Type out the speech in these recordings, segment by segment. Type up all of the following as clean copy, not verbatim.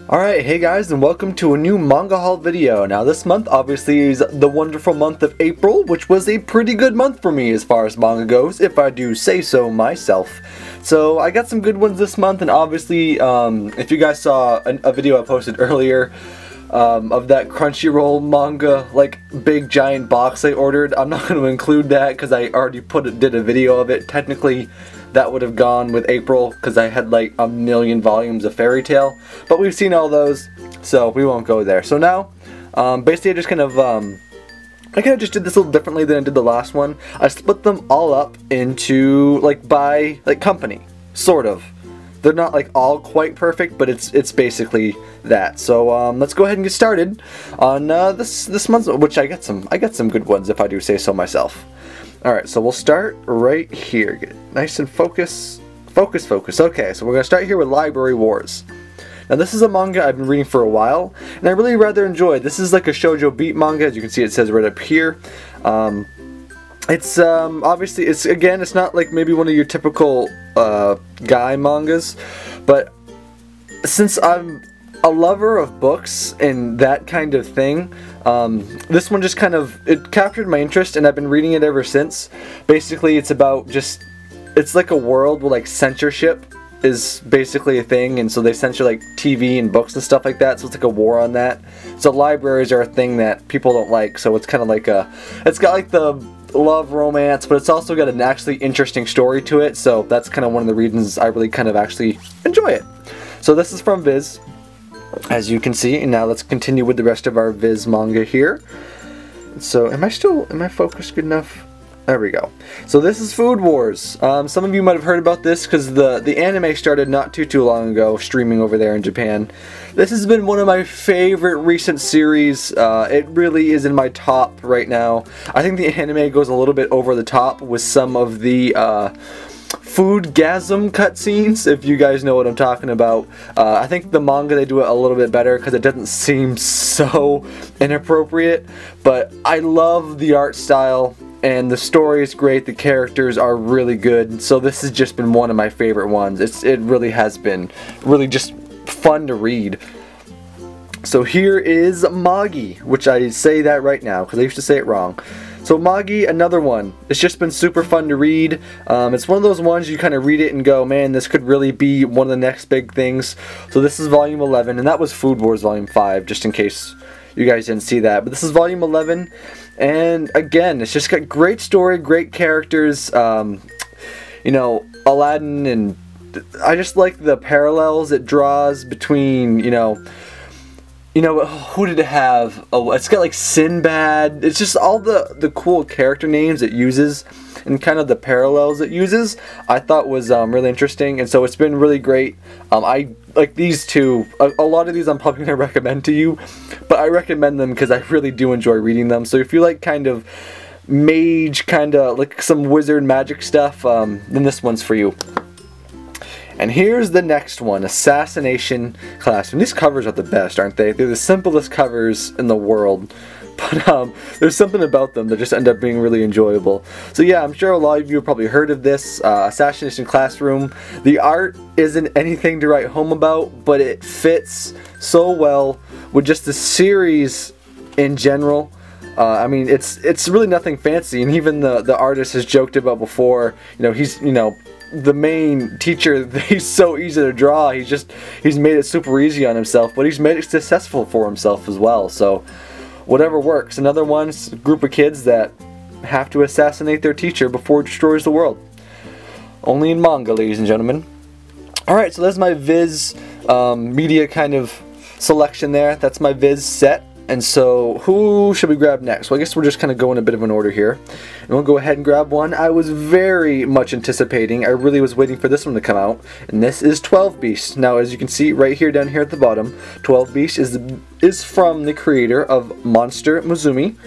Alright, hey guys, and welcome to a new manga haul video. Now this month obviously is the wonderful month of April, which was a pretty good month for me as far as manga goes, if I do say so myself. So I got some good ones this month, and obviously if you guys saw a video I posted earlier of that Crunchyroll manga, like big giant box I ordered, I'm not going to include that because I already did a video of it. Technically that would have gone with April because I had like a million volumes of Fairy Tail, but we've seen all those, so we won't go there. So now, basically I just kind of, I kind of just did this a little differently than I did the last one. I split them all up into, by company, sort of. They're not like all quite perfect, but it's basically that. So let's go ahead and get started on this month, which I got some good ones if I do say so myself. Alright, so we'll start right here. Get nice and focus. Okay, so we're going to start here with Library Wars. Now this is a manga I've been reading for a while, and I really rather enjoy. This is like a shoujo beat manga, as you can see it says right up here. It's obviously, it's not like maybe one of your typical guy mangas, but since I'm a lover of books and that kind of thing, this one just it captured my interest, and I've been reading it ever since. Basically it's about it's like a world where like censorship is basically a thing, and so they censor like TV and books and stuff like that, so it's like a war on that. So libraries are a thing that people don't like, so it's kind of like it's got like the love romance, but it's also got an actually interesting story to it, so that's kind of one of the reasons I really kind of actually enjoy it. So this is from Viz, as you can see, and now let's continue with the rest of our Viz manga here. So am I focused good enough? There we go. So this is Food Wars. Some of you might have heard about this because the anime started not too long ago, streaming over there in Japan. This has been one of my favorite recent series. It really is in my top right now. I think the anime goes a little bit over the top with some of the foodgasm cutscenes, if you guys know what I'm talking about. I think the manga, they do it a little bit better because it doesn't seem so inappropriate, but I love the art style. And the story is great, the characters are really good, so this has just been one of my favorite ones. It really has been really just fun to read. So here is Magi, which I say that right now because I used to say it wrong. So Magi, another one. It's just been super fun to read. It's one of those ones you kind of read it and go, man, this could really be one of the next big things. So this is volume 11, and that was Food Wars volume 5, just in case you guys didn't see that. But this is volume 11. And again, it's just got great story, great characters, you know, Aladdin, and I just like the parallels it draws between, you know, who did it have? Oh, it's got like Sinbad. It's just all the cool character names it uses and kind of the parallels it uses, I thought was really interesting, and so it's been really great. I like these two. A lot of these I'm probably going to recommend to you, but I recommend them because I really do enjoy reading them. So if you like kind of mage, kind of like some wizard magic stuff, then this one's for you. And here's the next one, Assassination Classroom. These covers are the best, aren't they? They're the simplest covers in the world, but there's something about them that just end up being really enjoyable. So yeah, I'm sure a lot of you have probably heard of this, Assassination Classroom. The art isn't anything to write home about, but it fits so well with just the series in general. I mean, it's really nothing fancy, and even the artist has joked about before, he's, the main teacher, he's so easy to draw, he's made it super easy on himself, but he's made it successful for himself as well, so whatever works. Another one is a group of kids that have to assassinate their teacher before it destroys the world. Only in manga, ladies and gentlemen. Alright, so that's my Viz media kind of selection there. That's my Viz set. And so, who should we grab next? Well, I guess we're just kind of going a bit of an order here. And we'll go ahead and grab one I was very much anticipating. I really was waiting for this one to come out. And this is 12 Beast. Now, as you can see right here down here at the bottom, 12 Beast is from the creator of Monster Musume.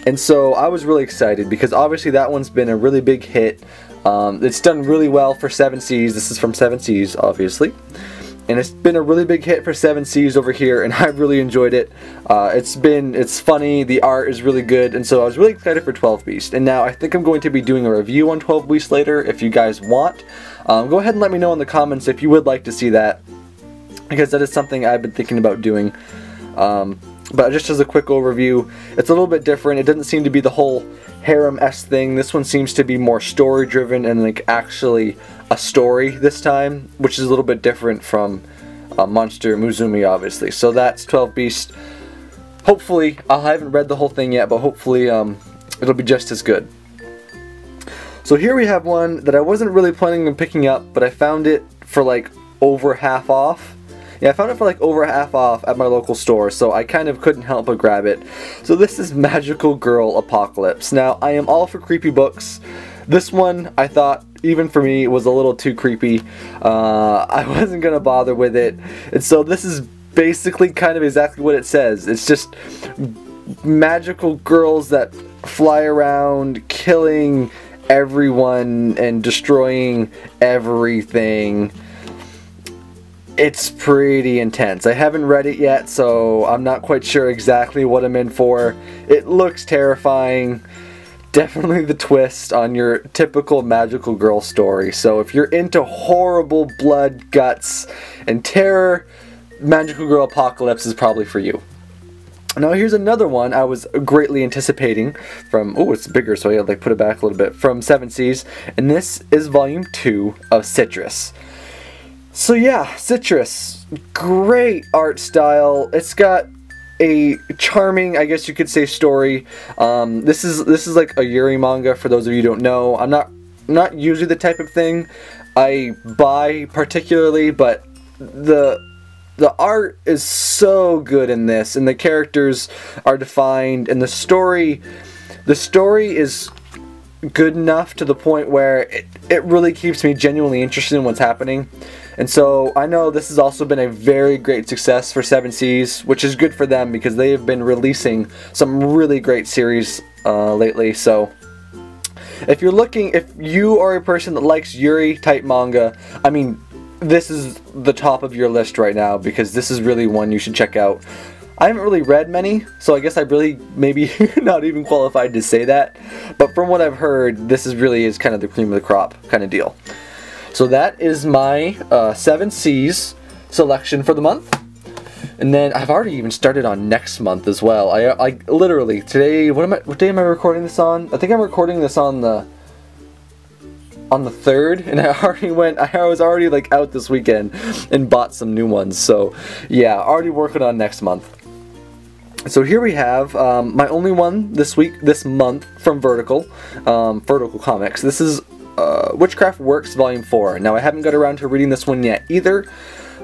And so, I was really excited because obviously that one's been a really big hit. It's done really well for 7 Seas. This is from 7 Seas, obviously. And it's been a really big hit for 7 Seas over here, and I've really enjoyed it. It's funny, the art is really good, and so I was really excited for 12 Beast. And now I think I'm going to be doing a review on 12 Beast later, if you guys want. Go ahead and let me know in the comments if you would like to see that. because that is something I've been thinking about doing. But just as a quick overview, it's a little bit different. It doesn't seem to be the whole harem-esque thing. This one seems to be more story-driven and like actually a story this time, which is a little bit different from Monster Muzumi, obviously. So that's 12 Beasts. Hopefully, I haven't read the whole thing yet, but hopefully it'll be just as good. So here we have one that I wasn't really planning on picking up, but I found it for like over half off. Yeah, I found it for like over half off at my local store, so I kind of couldn't help but grab it. So this is Magical Girl Apocalypse. Now, I am all for creepy books. This one, I thought, even for me, was a little too creepy. I wasn't going to bother with it. And so this is basically kind of exactly what it says. It's just magical girls that fly around killing everyone and destroying everything. It's pretty intense. I haven't read it yet, so I'm not quite sure exactly what I'm in for. It looks terrifying. Definitely the twist on your typical magical girl story. So if you're into horrible blood, guts, and terror, Magical Girl Apocalypse is probably for you. Now here's another one I was greatly anticipating from, oh, it's bigger, so I had to like put it back a little bit, from 7 Seas, and this is volume 2 of Citrus. So yeah, Citrus, great art style. It's got a charming, I guess you could say, story. This is like a Yuri manga, for those of you who don't know. I'm not usually the type of thing I buy particularly, but the art is so good in this, and the characters are defined, and the story is good enough to the point where it really keeps me genuinely interested in what's happening. And so I know this has also been a very great success for 7 Seas, which is good for them because they have been releasing some really great series lately. So if you are a person that likes Yuri type manga, I mean, this is the top of your list right now because this is really one you should check out. I haven't really read many, so I guess I really maybe not even qualified to say that. But from what I've heard, this really is kind of the cream of the crop kind of deal. So that is my 7 Seas selection for the month. And then I've already even started on next month as well. I literally, today, what day am I recording this on? I think I'm recording this on the 3rd, and I was already like out this weekend and bought some new ones. So yeah, already working on next month. So here we have my only one this month from Vertical Comics. This is Witchcraft Works Volume 4. Now I haven't got around to reading this one yet either,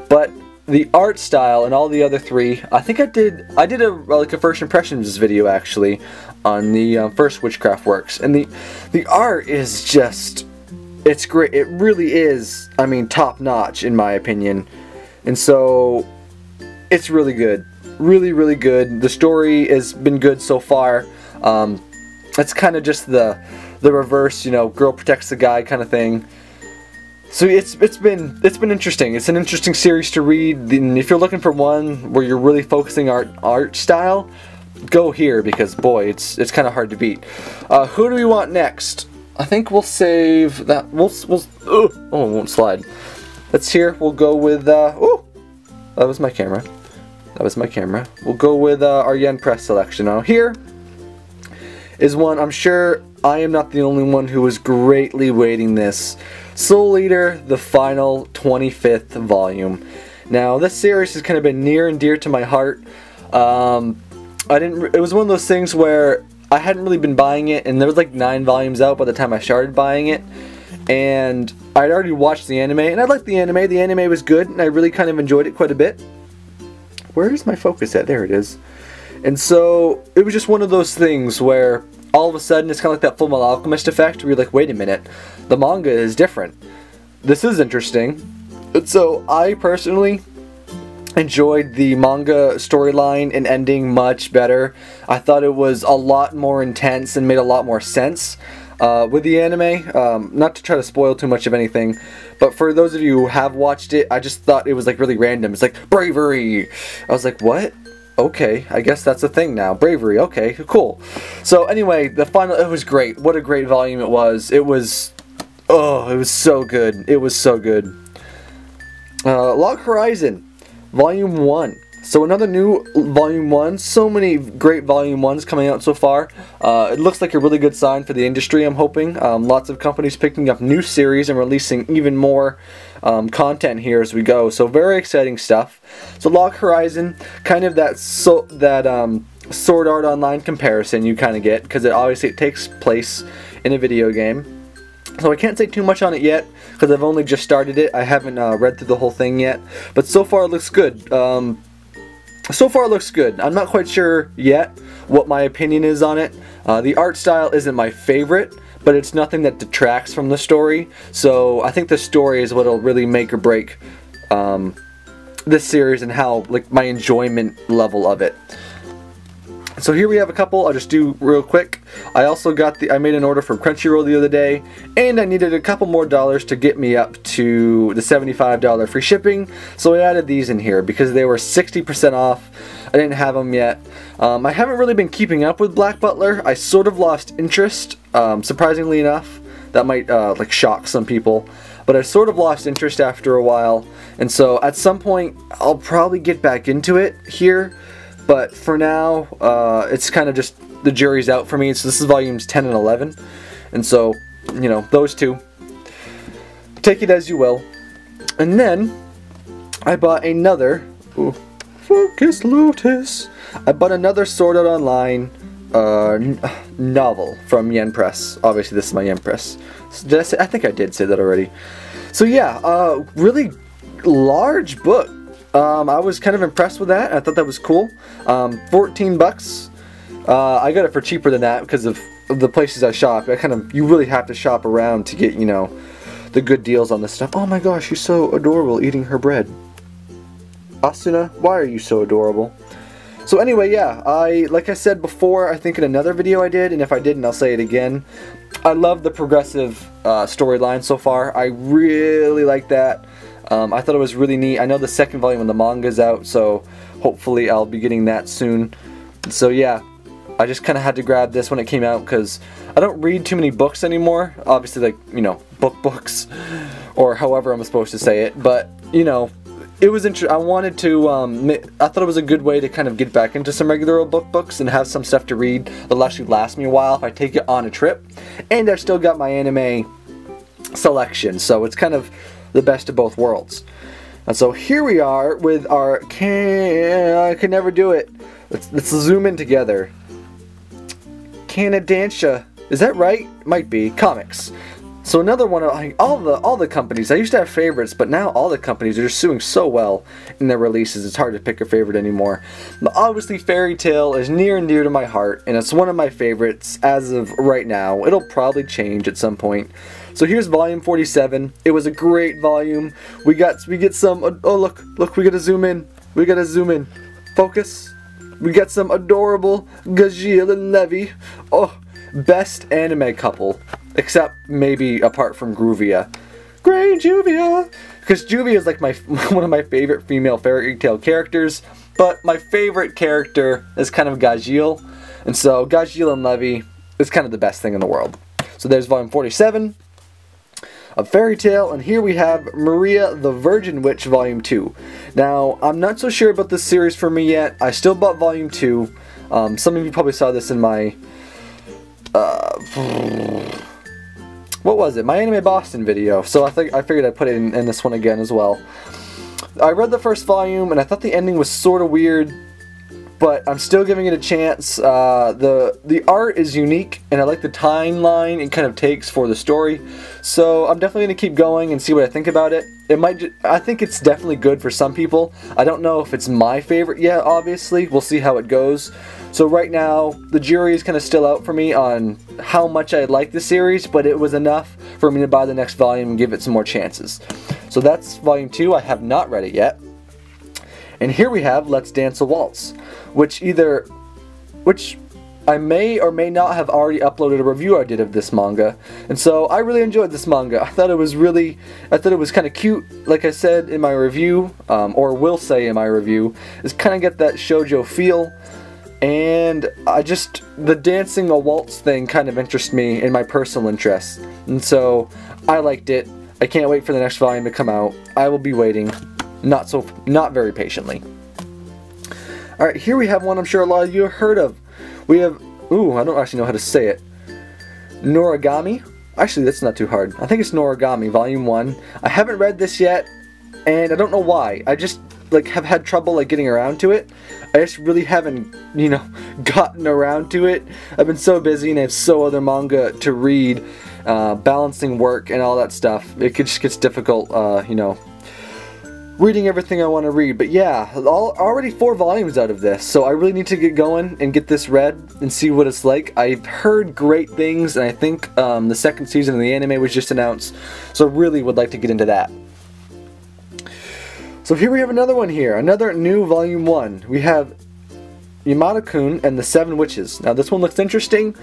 but the art style and all the other 3, I think I did a first impressions video actually on the first Witchcraft Works, and the art is just, it's great. It really is, I mean, top notch in my opinion, and so it's really good. Really, really good. The story has been good so far. It's kind of just the reverse, you know, girl protects the guy kind of thing. So it's been interesting. It's an interesting series to read. And if you're looking for one where you're really focusing art style, go here because boy, it's kind of hard to beat. Who do we want next? I think we'll save that. Oh, it won't slide. We'll go with oh, that was my camera. We'll go with our Yen Press selection. Now here is one I'm sure I am not the only one who was greatly waiting this. Soul Eater, the final 25th volume. Now this series has kind of been near and dear to my heart. It was one of those things where I hadn't really been buying it, and there was like 9 volumes out by the time I started buying it. And I'd already watched the anime, and I liked the anime. The anime was good, and I really kind of enjoyed it quite a bit. Where is my focus at? There it is. And so it was just one of those things where all of a sudden it's kind of like that Full Metal Alchemist effect where you're like, wait a minute, the manga is different. This is interesting. And so I personally enjoyed the manga storyline and ending much better. I thought it was a lot more intense and made a lot more sense with the anime. Not to try to spoil too much of anything, but for those of you who have watched it, I just thought it was like really random. It's like, bravery! I was like, what? Okay, I guess that's a thing now. Bravery, okay, cool. So anyway, the final, it was great. What a great volume it was. It was, oh, it was so good. It was so good. Log Horizon. Volume 1. So another new Volume 1. So many great Volume 1s coming out so far. It looks like a really good sign for the industry, I'm hoping. Lots of companies picking up new series and releasing even more content here as we go. So very exciting stuff. So Log Horizon, kind of that Sword Art Online comparison you kind of get, because it takes place in a video game. So I can't say too much on it yet, because I've only just started it. I haven't read through the whole thing yet, but so far it looks good. So far it looks good. I'm not quite sure yet what my opinion is on it. The art style isn't my favorite, but it's nothing that detracts from the story. So I think the story is what'll really make or break this series and how, like, my enjoyment level of it. So here we have a couple. I'll just do real quick. I also I made an order from Crunchyroll the other day, and I needed a couple more dollars to get me up to the $75 free shipping. So I added these in here because they were 60% off. I didn't have them yet. I haven't really been keeping up with Black Butler. I sort of lost interest, surprisingly enough. That might like shock some people, but I sort of lost interest after a while. And so at some point I'll probably get back into it here. But for now, it's kind of just the jury's out for me. So this is volumes 10 and 11. And so, you know, those two. Take it as you will. And then, I bought another... Ooh, focus, Lotus. I bought another Sword Art Online novel from Yen Press. Obviously, this is my Yen Press. So did I say? I think I did say that already. So yeah, really large book. I was kind of impressed with that. I thought that was cool. 14 bucks. I got it for cheaper than that because of the places I shop. You really have to shop around to get, you know, the good deals on this stuff. Oh my gosh, she's so adorable eating her bread. Asuna, why are you so adorable? So anyway, yeah, like I said before, I think in another video I did, and if I didn't, I'll say it again. I love the progressive storyline so far. I really like that. I thought it was really neat. I know the second volume of the manga is out, so hopefully I'll be getting that soon. So yeah, I just kind of had to grab this when it came out because I don't read too many books anymore. Obviously, like, you know, books, or however I'm supposed to say it. But, you know, it was interesting. I wanted to, I thought it was a good way to kind of get back into some regular books and have some stuff to read that'll actually last me a while if I take it on a trip. And I've still got my anime selection, so it's kind of the best of both worlds. And so here we are with our I can never do it. Let's zoom in together. Canadansha, is that right? Might be comics. So another one of, like, all the companies. I used to have favorites, but now all the companies are just doing so well in their releases. It's hard to pick a favorite anymore. But obviously, Fairy Tail is near and dear to my heart, and it's one of my favorites as of right now. It'll probably change at some point. So here's volume 47. It was a great volume. We get some. Oh look, we gotta zoom in. We gotta zoom in. Focus. We got some adorable Gajeel and Levi. Oh, best anime couple. Except maybe apart from Gruvia. Great Juvia! Because Juvia is like one of my favorite female fairy tale characters. But my favorite character is kind of Gajeel. And so Gajeel and Levi is kind of the best thing in the world. So there's volume 47 of Fairy Tail, and here we have Maria the Virgin Witch Volume 2. Now, I'm not so sure about this series for me yet. I still bought Volume 2. Some of you probably saw this in my... what was it? My Anime Boston video. So I figured I'd put it in this one again as well. I read the first volume, and I thought the ending was sort of weird, but I'm still giving it a chance. The art is unique, and I like the timeline it kind of takes for the story. So I'm definitely going to keep going and see what I think about it. I think it's definitely good for some people. I don't know if it's my favorite yet, obviously. We'll see how it goes. So right now, the jury is kind of still out for me on how much I like the series, but it was enough for me to buy the next volume and give it some more chances. So that's volume 2. I have not read it yet. And here we have Let's Dance a Waltz, which I may or may not have already uploaded a review I did of this manga. And so I really enjoyed this manga. I thought it was kind of cute, like I said in my review, or will say in my review, is kind of get that shoujo feel. And the dancing a waltz thing kind of interests me in my personal interests. And so I liked it. I can't wait for the next volume to come out. I will be waiting. not very patiently. Alright, here we have one I'm sure a lot of you have heard of. We have, ooh, I don't actually know how to say it. Noragami. Actually, that's not too hard. I think it's Noragami Volume 1. I haven't read this yet, and I don't know why. I just like have had trouble like getting around to it. I just really haven't, you know, gotten around to it. I've been so busy and I have so other manga to read, balancing work and all that stuff. It just gets difficult, you know, reading everything I want to read. But yeah, already 4 volumes out of this, so I really need to get going and get this read and see what it's like. I've heard great things, and I think the 2nd season of the anime was just announced, so I really would like to get into that. So here we have another one here, another new Volume 1. We have Yamada-Kun and the 7 Witches. Now this one looks interesting.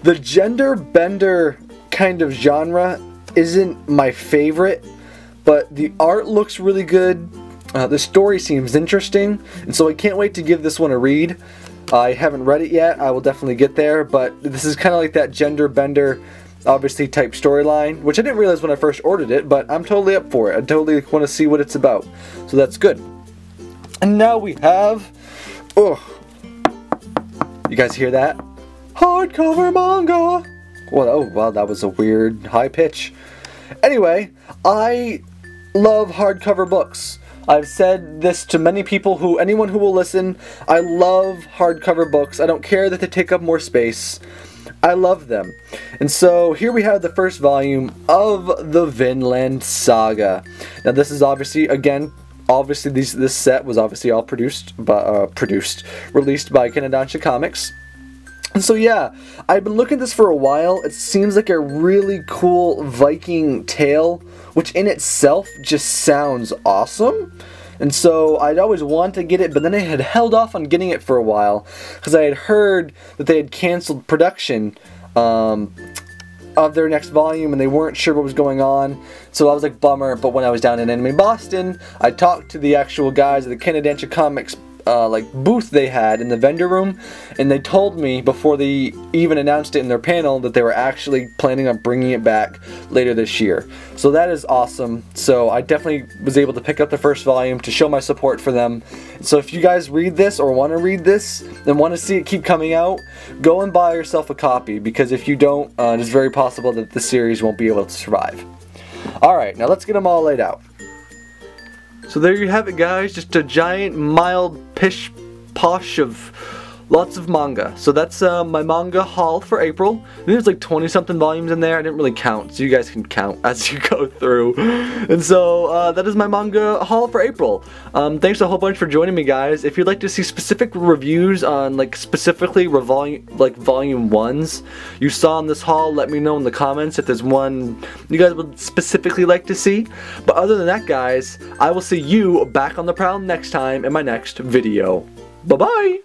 The gender bender kind of genre isn't my favorite, but the art looks really good. The story seems interesting, and so I can't wait to give this one a read. I haven't read it yet. I will definitely get there, but this is kind of like that gender bender, obviously, type storyline, which I didn't realize when I first ordered it, but I'm totally up for it. I totally want to see what it's about, so that's good. And now we have, oh, you guys hear that? Hardcover manga! Well, oh, wow, that was a weird high pitch. Anyway, I love hardcover books. I've said this to many people, anyone who will listen. I love hardcover books. I don't care that they take up more space. I love them. And so here we have the first volume of the Vinland Saga. Now this is obviously, again, this set was obviously all released by Kanadanshi Comics. And so yeah, I've been looking at this for a while. It seems like a really cool Viking tale, which in itself just sounds awesome. And so I'd always want to get it, but then I had held off on getting it for a while because I had heard that they had canceled production of their next volume and they weren't sure what was going on. So I was like, bummer. But when I was down in Anime Boston, I talked to the actual guys at the Kanadanshi Comics like booth they had in the vendor room, and they told me before they even announced it in their panel that they were actually planning on bringing it back later this year. So that is awesome. So I definitely was able to pick up the first volume to show my support for them. So if you guys read this or want to read this and want to see it keep coming out, go and buy yourself a copy, because if you don't, it's very possible that the series won't be able to survive. Alright, now let's get them all laid out. So there you have it, guys, just a giant mild pish posh of lots of manga. So that's my manga haul for April. I think there's like 20 something volumes in there. I didn't really count, so you guys can count as you go through. And so that is my manga haul for April. Thanks a whole bunch for joining me, guys. If you'd like to see specific reviews on like specifically volume 1s you saw in this haul, let me know in the comments if there's one you guys would specifically like to see. But other than that, guys, I will see you back on the prowl next time in my next video. Bye bye.